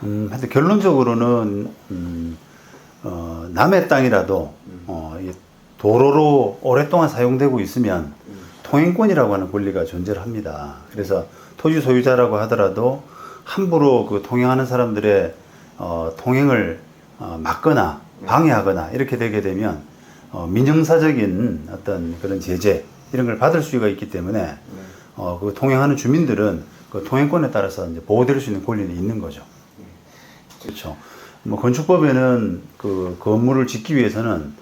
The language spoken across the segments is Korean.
하여튼 결론적으로는 남의 땅이라도 이게 도로로 오랫동안 사용되고 있으면 통행권이라고 하는 권리가 존재를 합니다. 그래서 토지 소유자라고 하더라도 함부로 그 통행하는 사람들의 통행을 막거나 방해하거나 이렇게 되게 되면 민형사적인 어떤 그런 제재 이런 걸 받을 수가 있기 때문에 그 통행하는 주민들은 그 통행권에 따라서 이제 보호될 수 있는 권리는 있는 거죠. 그렇죠. 뭐 건축법에는 그 건물을 짓기 위해서는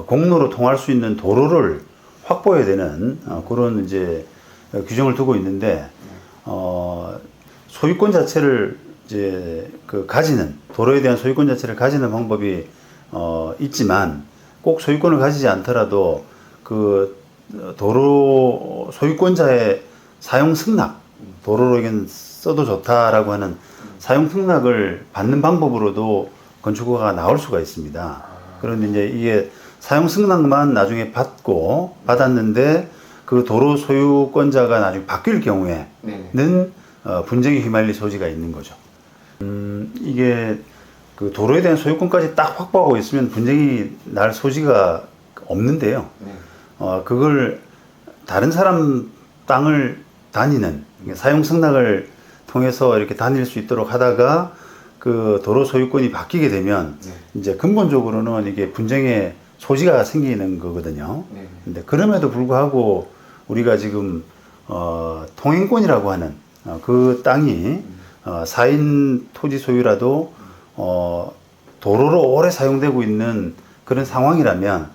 공로로 통할 수 있는 도로를 확보해야 되는 그런 이제 규정을 두고 있는데 소유권 자체를 이제 그 가지는 도로에 대한 소유권 자체를 가지는 방법이 있지만 꼭 소유권을 가지지 않더라도 그 도로 소유권자의 사용 승낙 도로로는 써도 좋다라고 하는 사용 승낙을 받는 방법으로도 건축허가가 나올 수가 있습니다. 그런데 이제 이게 사용 승낙만 나중에 받았는데 그 도로 소유권자가 나중에 바뀔 경우에는 분쟁에 휘말릴 소지가 있는 거죠. 이게 그 도로에 대한 소유권까지 딱 확보하고 있으면 분쟁이 날 소지가 없는데요. 그걸 다른 사람 땅을 다니는 사용 승낙을 통해서 이렇게 다닐 수 있도록 하다가 그 도로 소유권이 바뀌게 되면 이제 근본적으로는 이게 분쟁의 소지가 생기는 거거든요. 근데 그럼에도 불구하고 우리가 지금 통행권이라고 하는 그 땅이 4인 토지 소유라도 도로로 오래 사용되고 있는 그런 상황이라면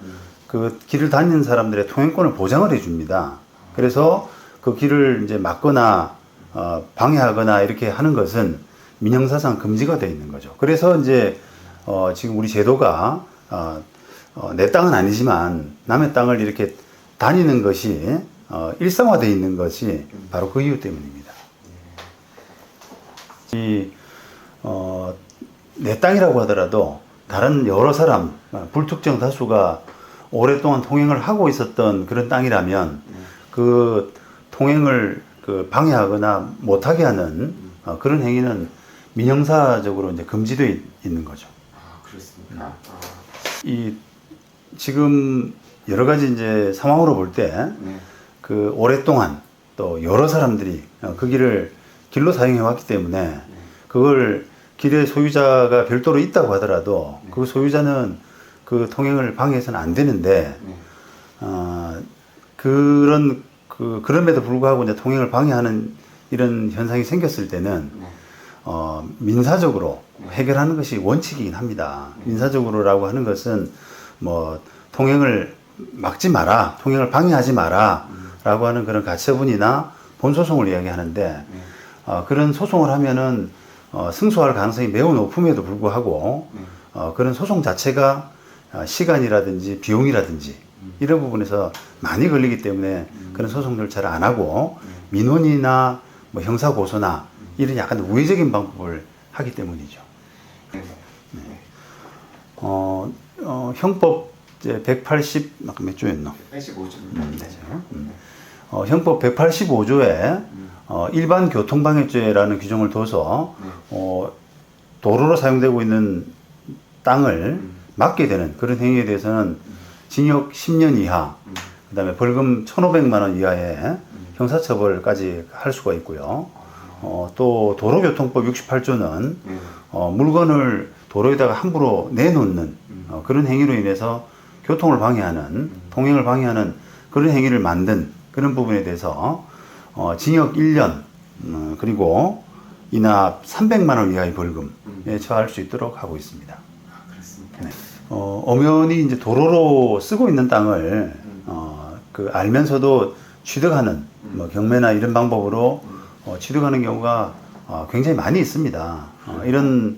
그 길을 다니는 사람들의 통행권을 보장을 해줍니다. 그래서 그 길을 이제 막거나 방해하거나 이렇게 하는 것은 민형사상 금지가 되어 있는 거죠. 그래서 이제 지금 우리 제도가 내 땅은 아니지만 남의 땅을 이렇게 다니는 것이 일상화되어 있는 것이 바로 그 이유 때문입니다. 내 땅이라고 하더라도 다른 여러 사람 불특정 다수가 오랫동안 통행을 하고 있었던 그런 땅이라면 그 통행을 그 방해하거나 못하게 하는 그런 행위는 민형사적으로 이제 금지되어 있는 거죠. 그렇습니까? 지금 여러 가지 이제 상황으로 볼 때 그 오랫동안 또 여러 사람들이 그 길을 길로 사용해 왔기 때문에 그걸 길의 소유자가 별도로 있다고 하더라도 그 소유자는 그 통행을 방해해서는 안 되는데 그럼에도 불구하고 이제 통행을 방해하는 이런 현상이 생겼을 때는 민사적으로 해결하는 것이 원칙이긴 합니다. 민사적으로라고 하는 것은 뭐 통행을 막지 마라, 통행을 방해하지 마라 라고 하는 그런 가처분이나 본소송을 이야기하는데 그런 소송을 하면은 승소할 가능성이 매우 높음에도 불구하고 그런 소송 자체가 시간이라든지 비용이라든지 이런 부분에서 많이 걸리기 때문에 그런 소송 절차를 안 하고 민원이나 뭐 형사 고소나 이런 약간 우회적인 방법을 하기 때문이죠. 형법 180 몇 조였나? 85조. 형법 185조에 일반 교통방해죄라는 규정을 둬서 도로로 사용되고 있는 땅을 막게 되는 그런 행위에 대해서는 징역 10년 이하, 그다음에 벌금 1,500만 원 이하의 형사처벌까지 할 수가 있고요. 또 도로교통법 68조는 물건을 도로에다가 함부로 내놓는 그런 행위로 인해서 교통을 방해하는, 통행을 방해하는 그런 행위를 만든 그런 부분에 대해서 징역 1년 그리고 이납 300만 원 이하의 벌금에 처할 수 있도록 하고 있습니다. 그렇습니까? 네. 엄연히 이제 도로로 쓰고 있는 땅을 그 알면서도 취득하는 뭐 경매나 이런 방법으로 취득하는 경우가 굉장히 많이 있습니다. 이런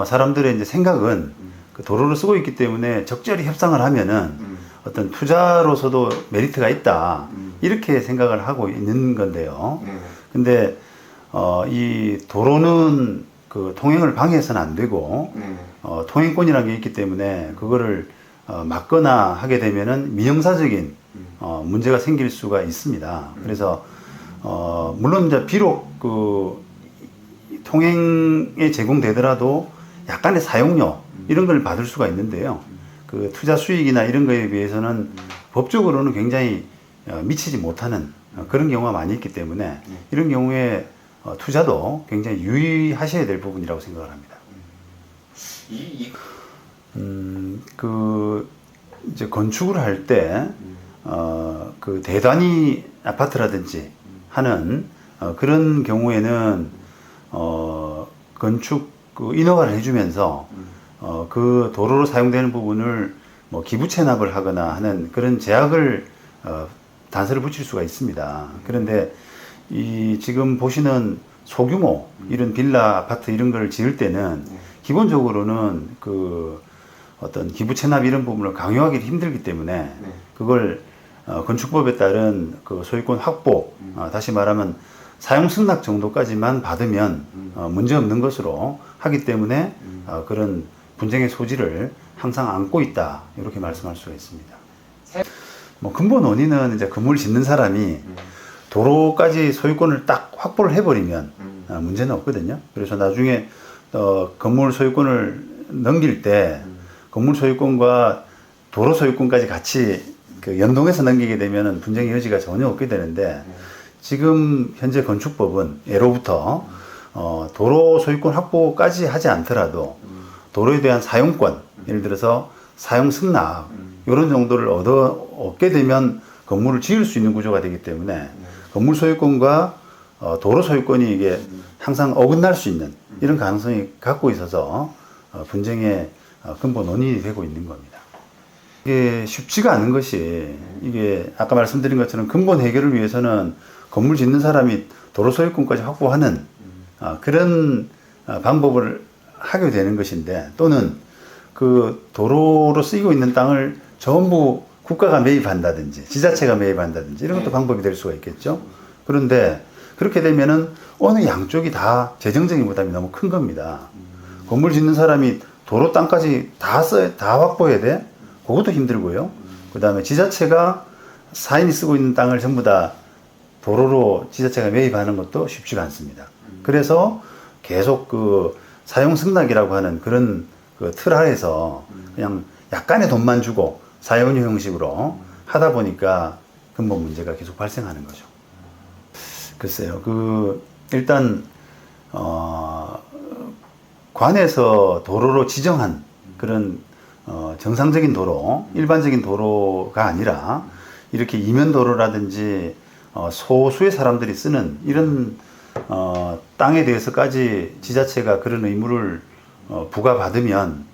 사람들의 이제 생각은 그 도로를 쓰고 있기 때문에 적절히 협상을 하면은 어떤 투자로서도 메리트가 있다 이렇게 생각을 하고 있는 건데요. 근데 이 도로는 그 통행을 방해해서는 안 되고 통행권이라는 게 있기 때문에 그거를 막거나 하게 되면은 민형사적인 문제가 생길 수가 있습니다. 그래서 물론 이제 비록 그 통행에 제공되더라도 약간의 사용료 이런 걸 받을 수가 있는데요. 그 투자 수익이나 이런 거에 비해서는 법적으로는 굉장히 미치지 못하는 그런 경우가 많이 있기 때문에 이런 경우에 투자도 굉장히 유의하셔야 될 부분이라고 생각을 합니다. 그 이제 건축을 할 때 그 대단위 아파트라든지 하는 그런 경우에는 건축 그 인허가를 해주면서 그 도로로 사용되는 부분을 뭐 기부 체납을 하거나 하는 그런 제약을 단서를 붙일 수가 있습니다. 그런데 이 지금 보시는 소규모 이런 빌라 아파트 이런 걸 지을 때는 기본적으로는 그 어떤 기부 체납 이런 부분을 강요하기 힘들기 때문에 그걸 건축법에 따른 그 소유권 확보, 다시 말하면 사용 승낙 정도까지만 받으면 문제 없는 것으로 하기 때문에 그런 분쟁의 소지를 항상 안고 있다 이렇게 말씀할 수가 있습니다. 뭐 근본 원인은 이제 건물 짓는 사람이 도로까지 소유권을 딱 확보를 해버리면 문제는 없거든요. 그래서 나중에 건물 소유권을 넘길 때 건물 소유권과 도로 소유권까지 같이 그 연동해서 넘기게 되면 분쟁의 여지가 전혀 없게 되는데 지금 현재 건축법은 예로부터 도로 소유권 확보까지 하지 않더라도 도로에 대한 사용권, 예를 들어서 사용 승낙 이런 정도를 얻게 되면 건물을 지을 수 있는 구조가 되기 때문에 건물 소유권과 도로 소유권이 이게 항상 어긋날 수 있는 이런 가능성이 갖고 있어서 분쟁의 근본 원인이 되고 있는 겁니다. 이게 쉽지가 않은 것이 이게 아까 말씀드린 것처럼 근본 해결을 위해서는 건물 짓는 사람이 도로 소유권까지 확보하는 그런 방법을 하게 되는 것인데 또는 그 도로로 쓰이고 있는 땅을 전부 국가가 매입한다든지 지자체가 매입한다든지 이런 것도 방법이 될 수가 있겠죠. 그런데 그렇게 되면은 어느 양쪽이 다 재정적인 부담이 너무 큰 겁니다. 건물 짓는 사람이 도로 땅까지 다 확보해야 돼? 그것도 힘들고요. 그 다음에 지자체가 사인이 쓰고 있는 땅을 전부 다 도로로 지자체가 매입하는 것도 쉽지가 않습니다. 그래서 계속 그 사용 승낙이라고 하는 그런 그 틀 아래에서 그냥 약간의 돈만 주고 사용료 형식으로 하다 보니까 근본 문제가 계속 발생하는 거죠. 글쎄요, 일단, 관에서 도로로 지정한 그런, 정상적인 도로, 일반적인 도로가 아니라 이렇게 이면도로라든지, 소수의 사람들이 쓰는 이런, 땅에 대해서까지 지자체가 그런 의무를 부과받으면,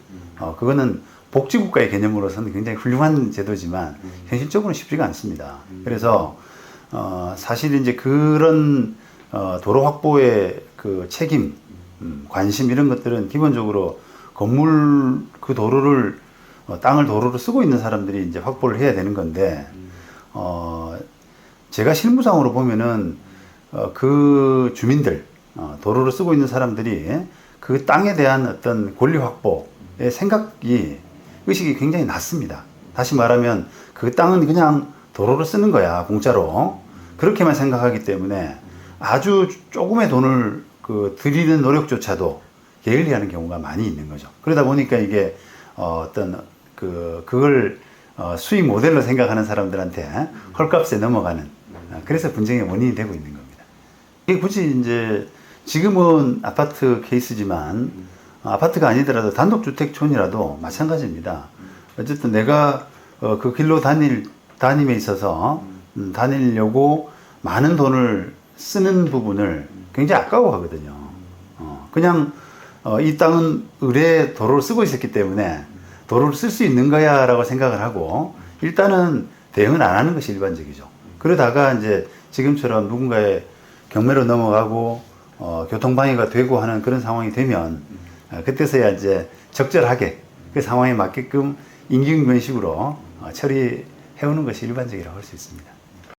그거는 복지국가의 개념으로서는 굉장히 훌륭한 제도지만 현실적으로는 쉽지가 않습니다. 그래서 사실 이제 그런 도로 확보의 그 책임, 관심 이런 것들은 기본적으로 건물 그 도로를 땅을 도로로 쓰고 있는 사람들이 이제 확보를 해야 되는 건데 제가 실무상으로 보면은 그 주민들 도로를 쓰고 있는 사람들이 그 땅에 대한 어떤 권리 확보의 의식이 굉장히 낮습니다. 다시 말하면 그 땅은 그냥 도로를 쓰는 거야, 공짜로. 그렇게만 생각하기 때문에 아주 조금의 돈을 들이는 노력조차도 게을리하는 경우가 많이 있는 거죠. 그러다 보니까 이게 그걸 수익 모델로 생각하는 사람들한테 헐값에 넘어가는 그래서 분쟁의 원인이 되고 있는 겁니다. 이게 굳이 이제 지금은 아파트 케이스지만 아파트가 아니더라도 단독주택촌이라도 마찬가지입니다. 어쨌든 내가 그 길로 다님에 있어서 다니려고 많은 돈을 쓰는 부분을 굉장히 아까워하거든요. 그냥 이 땅은 의뢰 도로를 쓰고 있었기 때문에 도로를 쓸 수 있는 거야 라고 생각을 하고 일단은 대응을 안 하는 것이 일반적이죠. 그러다가 이제 지금처럼 누군가의 경매로 넘어가고 교통방해가 되고 하는 그런 상황이 되면 그때서야 이제 적절하게 그 상황에 맞게끔 임기응변식으로 처리해오는 것이 일반적이라고 할 수 있습니다.